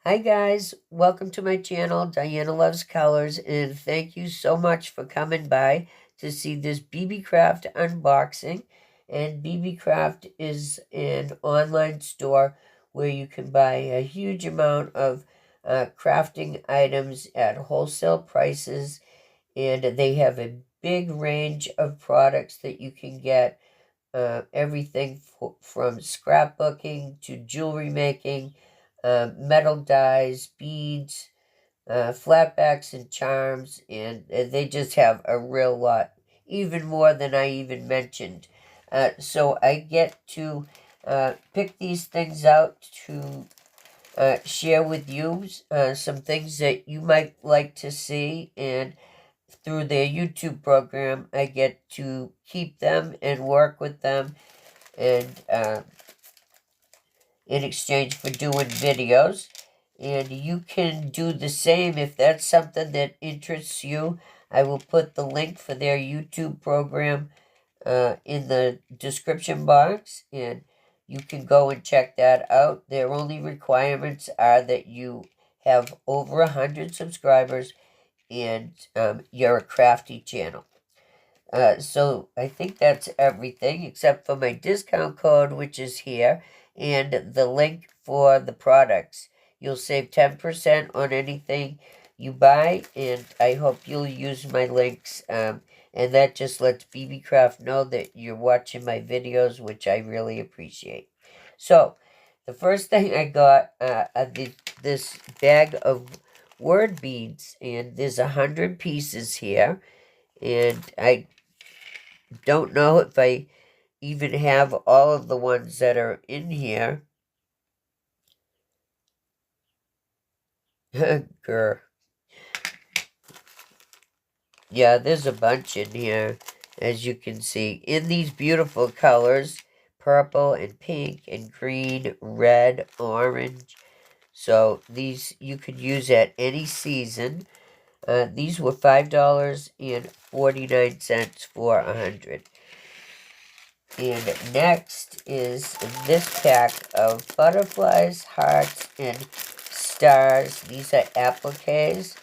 Hi guys, welcome to my channel, Diana Loves Colors, and thank you so much for coming by to see this BB Craft unboxing. And BB Craft is an online store where you can buy a huge amount of crafting items at wholesale prices, and they have a big range of products that you can get, everything from scrapbooking to jewelry making, metal dies, beads, flatbacks, and charms, and they just have a real lot, even more than I even mentioned. So I get to pick these things out to share with you some things that you might like to see, and through their YouTube program, I get to keep them and work with them, and in exchange for doing videos. And you can do the same if that's something that interests you. I will put the link for their YouTube program in the description box, and you can go and check that out. Their only requirements are that you have over 100 subscribers and you're a crafty channel. So I think that's everything except for my discount code, which is here, and the link for the products. You'll save 10% on anything you buy, and I hope you'll use my links. And that just lets BB Craft know that you're watching my videos, which I really appreciate. So, the first thing I got, this bag of word beads, and there's 100 pieces here. And I don't know if I even have all of the ones that are in here. Grr. Yeah, there's a bunch in here, as you can see, in these beautiful colors, purple and pink and green, red, orange. So these you could use at any season. These were $5.49 for 100. And next is this pack of butterflies, hearts, and stars. These are appliques.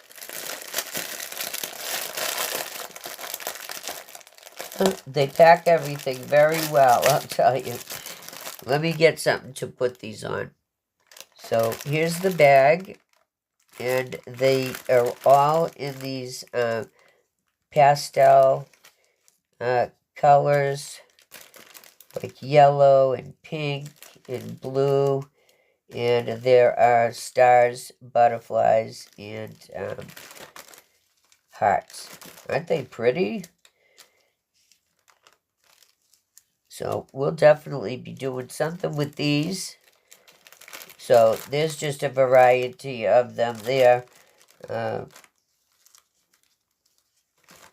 They pack everything very well, I'll tell you. Let me get something to put these on. So here's the bag, and they are all in these pastel colors, like yellow and pink and blue. And there are stars, butterflies, and hearts. Aren't they pretty? So we'll definitely be doing something with these. So there's just a variety of them there. And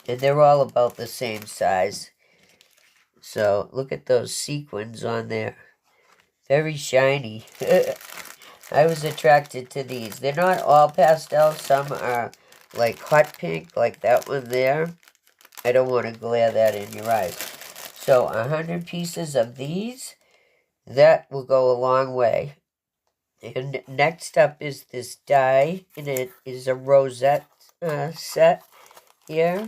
they're all about the same size. So look at those sequins on there. Very shiny. I was attracted to these. They're not all pastel. Some are like hot pink, like that one there. I don't want to glare that in your eyes. So 100 pieces of these. That will go a long way. And next up is this die, and it is a Rosette set here.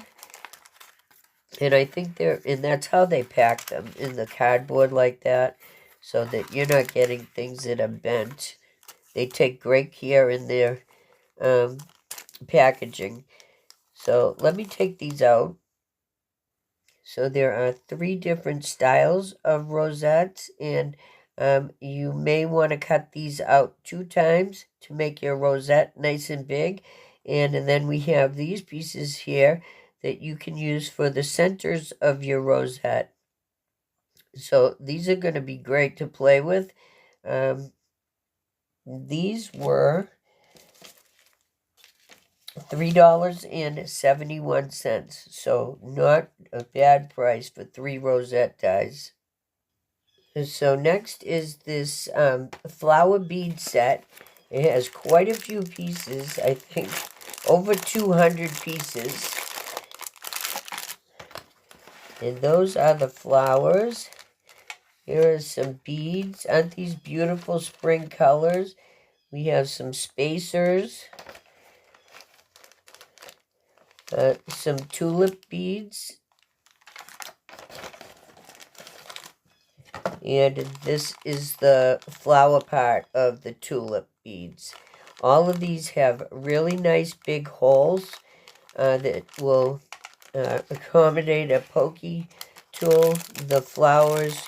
And I think and that's how they pack them, in the cardboard like that, so that you're not getting things that are bent. They take great care in their packaging. So let me take these out. So there are 3 different styles of rosettes, and you may want to cut these out 2 times to make your rosette nice and big. And then we have these pieces here that you can use for the centers of your rosette. So these are going to be great to play with. These were $3.71. So not a bad price for 3 rosette dies. So next is this flower bead set. It has quite a few pieces, I think over 200 pieces. And those are the flowers. Here are some beads. Aren't these beautiful spring colors? We have some spacers, some tulip beads, and this is the flower part of the tulip beads. All of these have really nice big holes that will accommodate a pokey tool. The flowers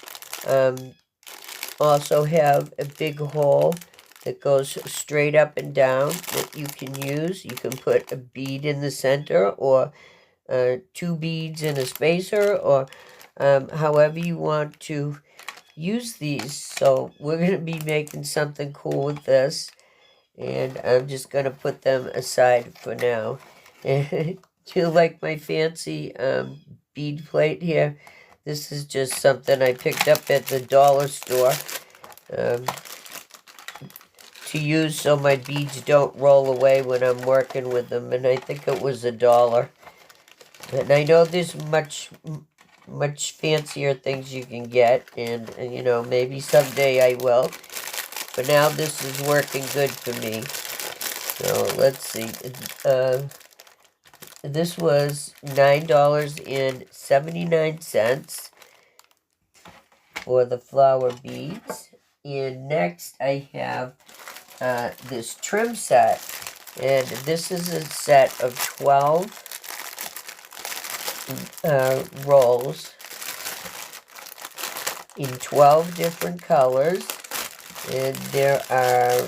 also have a big hole that goes straight up and down that you can use. You can put a bead in the center, or two beads in a spacer, or however you want to use these. So we're going to be making something cool with this, and I'm just going to put them aside for now. Do you like my fancy bead plate here? This is just something I picked up at the dollar store to use so my beads don't roll away when I'm working with them, and I think it was $1. And I know there's much fancier things you can get, and you know, maybe someday I will. But now this is working good for me. So let's see. This was $9.79 for the flower beads. And next I have this trim set. And this is a set of 12 rolls in 12 different colors. And there are,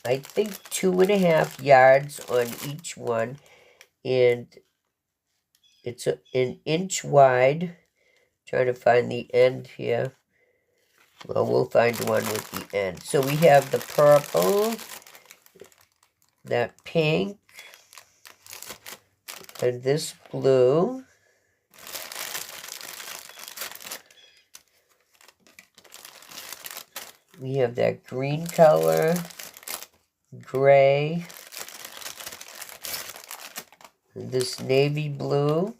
I think, 2.5 yards on each one. And it's an inch wide. Trying to find the end here. Well, we'll find one with the end. So we have the purple, that pink, and this blue. We have that green color, gray, and this navy blue.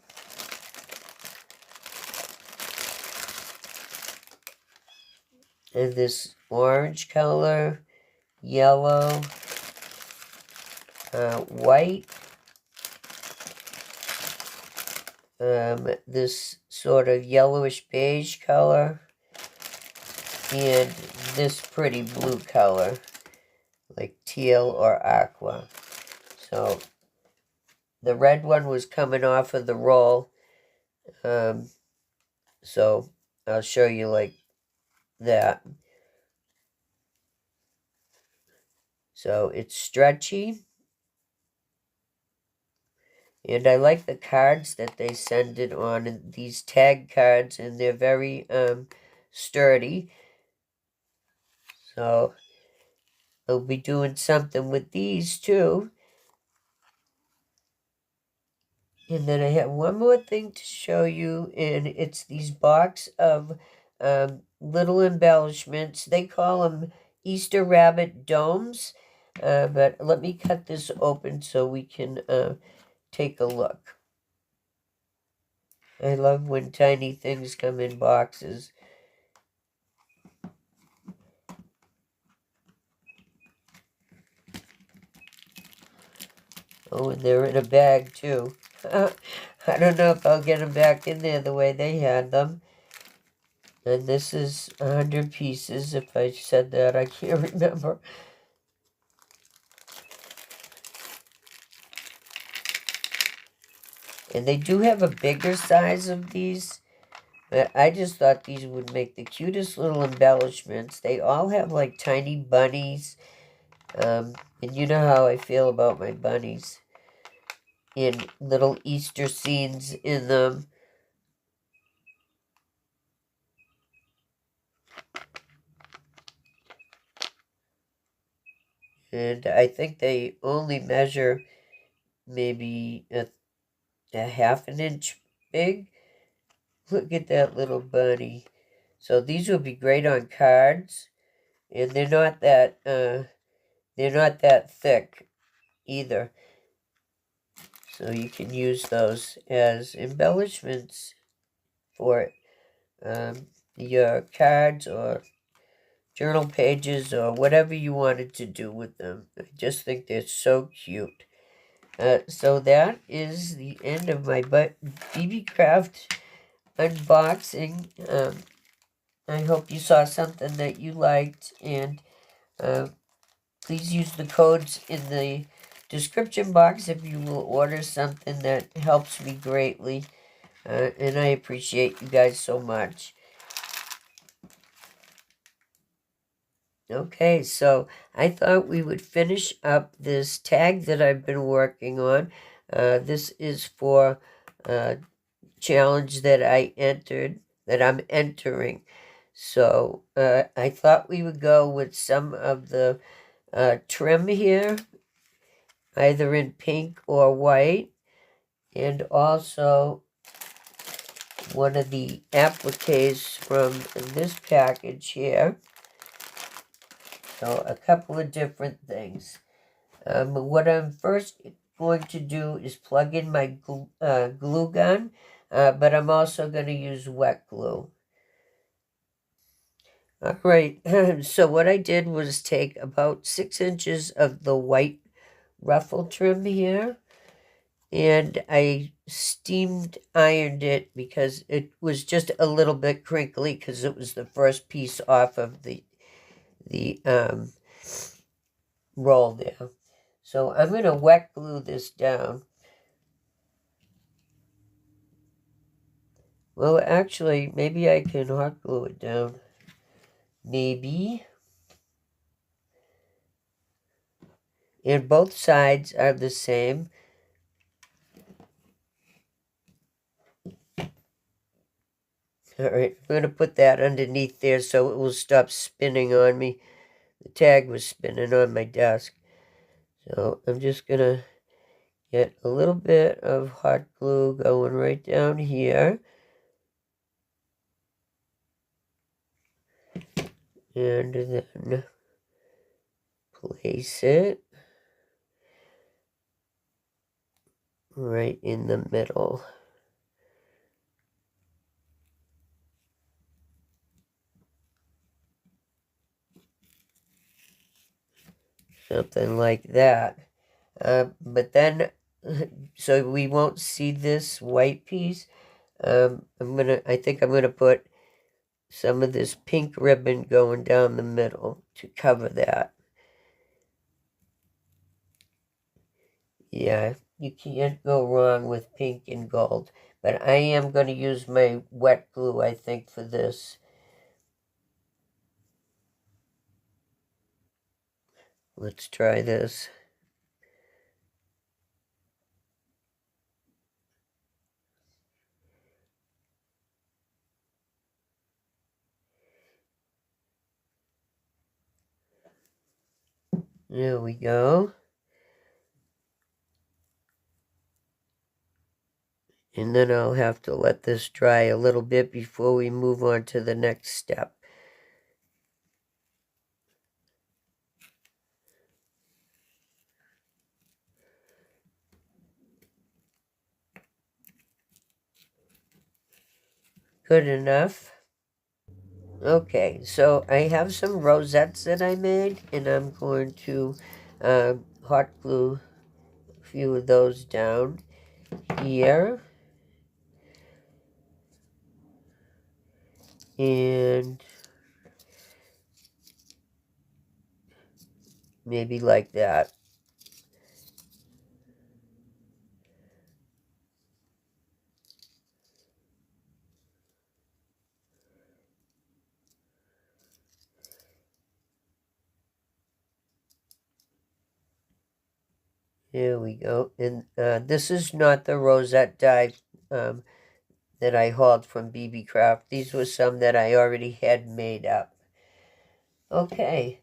And this orange color, yellow, white, this sort of yellowish beige color, and this pretty blue color, like teal or aqua. So the red one was coming off of the roll, so I'll show you like that. So it's stretchy. And I like the cards that they send it on, these tag cards, and they're very sturdy. So I'll be doing something with these too. And then I have one more thing to show you, and it's these box of little embellishments. They call them Easter rabbit domes. But let me cut this open so we can take a look. I love when tiny things come in boxes. Oh, and they're in a bag, too. I don't know if I'll get them back in there the way they had them. And this is 100 pieces. If I said that, I can't remember. And they do have a bigger size of these. But I just thought these would make the cutest little embellishments. They all have like tiny bunnies. And you know how I feel about my bunnies. And little Easter scenes in them. And I think they only measure maybe a half an inch big. Look at that little bunny. So these would be great on cards. And they're not that thick either. So you can use those as embellishments for your cards or journal pages or whatever you wanted to do with them. I just think they're so cute. So that is the end of my BB Craft unboxing. I hope you saw something that you liked, and please use the codes in the description box if you will order something that helps me greatly. And I appreciate you guys so much. Okay, so I thought we would finish up this tag that I've been working on. This is for a challenge that I'm entering. So I thought we would go with some of the trim here, either in pink or white, and also one of the appliques from this package here. So a couple of different things. What I'm first going to do is plug in my glue gun, but I'm also going to use wet glue. All right, so what I did was take about 6 inches of the white ruffle trim here, and I steamed ironed it because it was just a little bit crinkly because it was the first piece off of the roll there. So I'm going to wet glue this down. Well, actually, maybe I can hot glue it down. Maybe. And both sides are the same. All right, I'm going to put that underneath there so it will stop spinning on me. The tag was spinning on my desk. So I'm just going to get a little bit of hot glue going right down here. And then place it right in the middle. Something like that. But then, so we won't see this white piece. I think I'm gonna put some of this pink ribbon going down the middle to cover that. Yeah, you can't go wrong with pink and gold. But I am going to use my wet glue, I think, for this. Let's try this. There we go. And then I'll have to let this dry a little bit before we move on to the next step. Good enough. Okay, so I have some rosettes that I made, and I'm going to hot glue a few of those down here. And maybe like that. There we go. And this is not the rosette die that I hauled from BB Craft. These were some that I already had made up. Okay,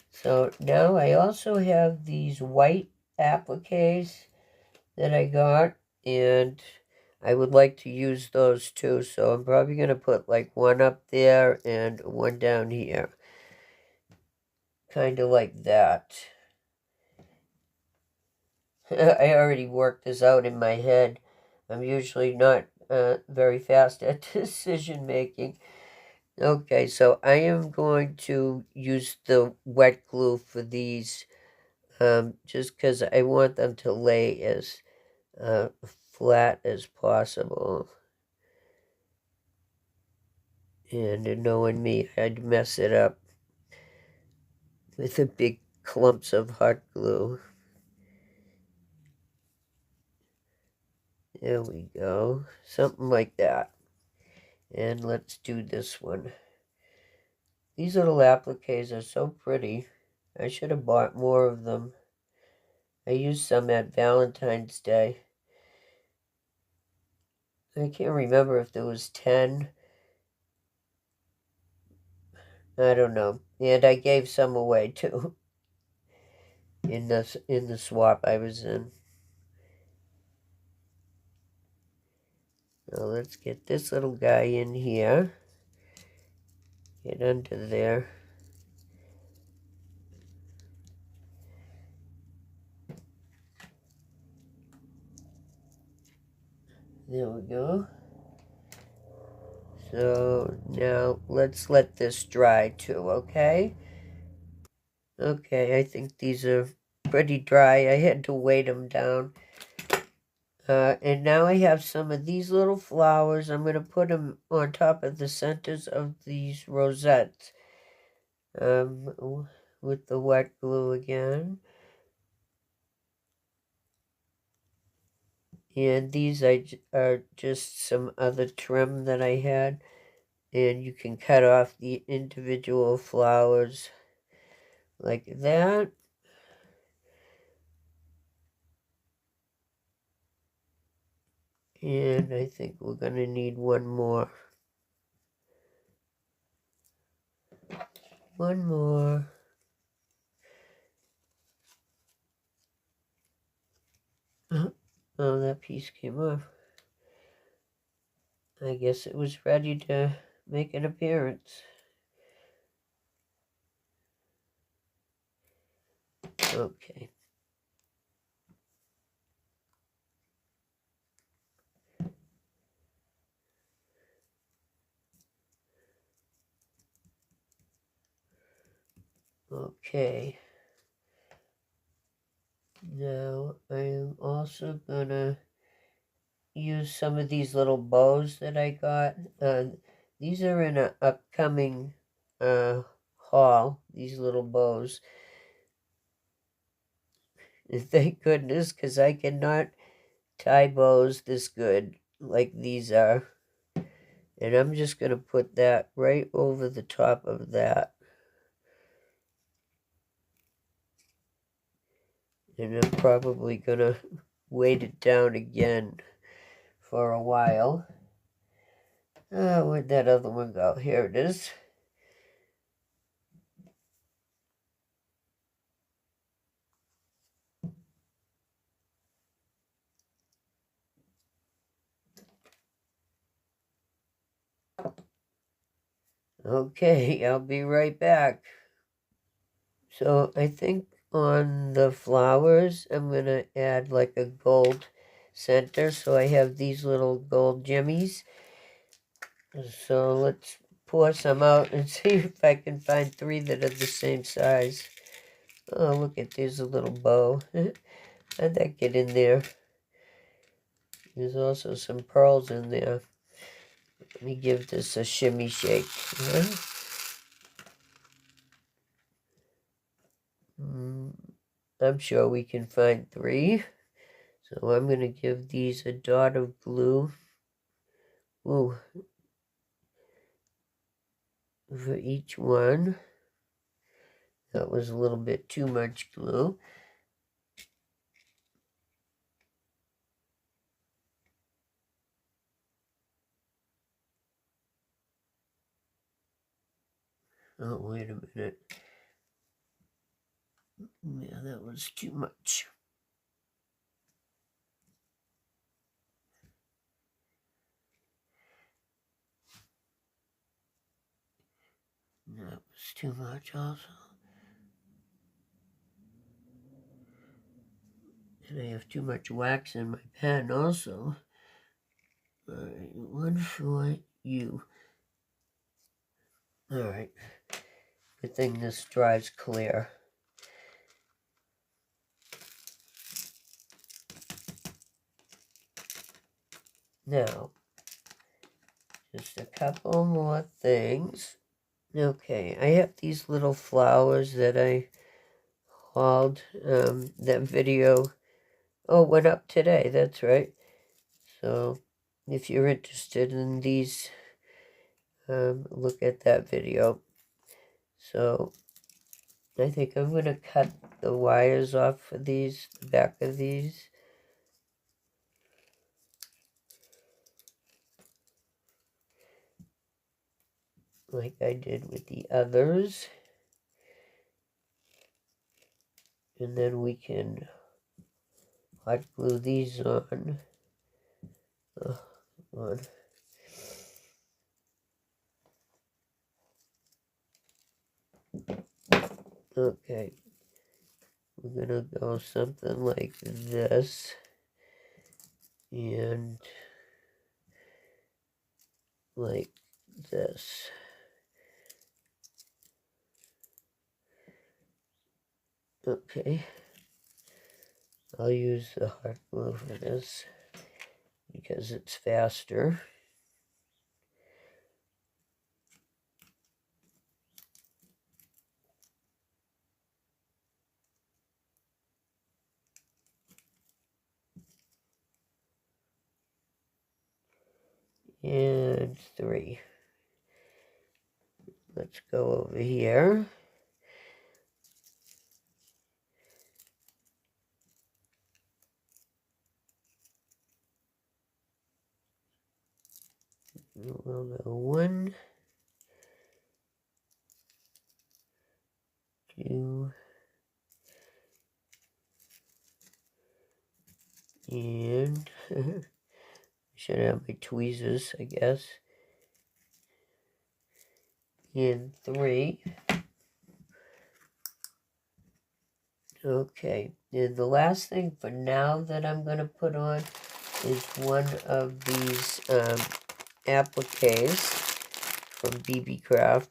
so now I also have these white appliques that I got, and I would like to use those too, so I'm probably going to put like one up there and one down here. Kind of like that. I already worked this out in my head. I'm usually not very fast at decision making. Okay, so I am going to use the wet glue for these, just because I want them to lay as flat as possible. And knowing me, I'd mess it up with the big clumps of hot glue. There we go. Something like that. And let's do this one. These little appliques are so pretty. I should have bought more of them. I used some at Valentine's Day. I can't remember if there was 10. I don't know. And I gave some away too in the swap I was in. Now let's get this little guy in here. Get under there. There we go. So now let's let this dry too, okay? Okay, I think these are pretty dry. I had to weight them down. And now I have some of these little flowers. I'm going to put them on top of the centers of these rosettes. With the wet glue again. And these are just some other trim that I had. And you can cut off the individual flowers like that. And I think we're going to need one more. One more. Oh, that piece came off. I guess it was ready to make an appearance. Okay. Okay. Now I am also gonna use some of these little bows that I got. These are in an upcoming haul, these little bows. And thank goodness, because I cannot tie bows this good like these are. And I'm just going to put that right over the top of that. And I'm probably going to weight it down again for a while. Where'd that other one go? Here it is. Okay, I'll be right back. So I think on the flowers, I'm going to add like a gold center. So I have these little gold jimmies. So let's pour some out and see if I can find 3 that are the same size. Oh, look at, there's a little bow. How'd that get in there? There's also some pearls in there. Let me give this a shimmy shake. I'm sure we can find 3. So I'm going to give these a dot of glue. Ooh. For each one. That was a little bit too much glue. Oh, wait a minute. Yeah, that was too much. That was too much also. And I have too much wax in my pen also. Alright, one for you. Alright. Good thing this dries clear. Now, just a couple more things. Okay, I have these little flowers that I hauled. That video, went up today, that's right. So, if you're interested in these, look at that video. So, I think I'm going to cut the wires off for these, the back of these. Like I did with the others. And then we can hot glue these on. On. Okay. We're gonna go something like this. And like this. Okay. I'll use the hot glue for this because it's faster. And 3. Let's go over here. We'll go 1, 2, and should have my tweezers, I guess. And 3. Okay, and the last thing for now that I'm going to put on is one of these appliques from BB Craft.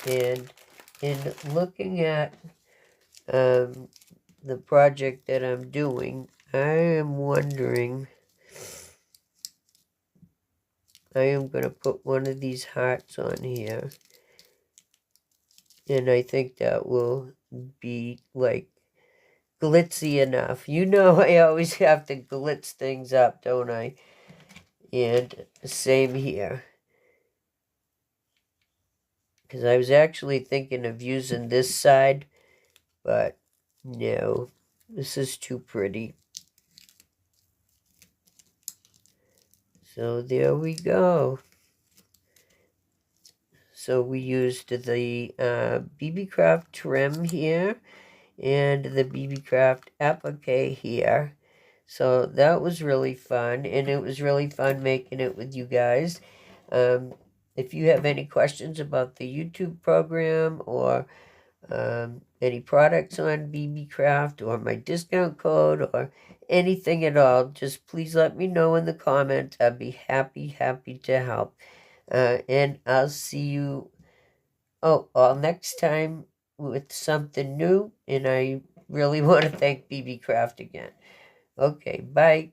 And in looking at the project that I'm doing, I am wondering, I am going to put one of these hearts on here. And I think that will be like glitzy enough. You know I always have to glitz things up, don't I? And same here. Because I was actually thinking of using this side, but no, this is too pretty. So there we go. So we used the BB Craft trim here and the BB Craft applique here. So that was really fun, and it was really fun making it with you guys. If you have any questions about the YouTube program or any products on BB Craft or my discount code or anything at all, just please let me know in the comments. I'd be happy to help. And I'll see you all next time with something new. And I really want to thank BB Craft again. Okay, bye.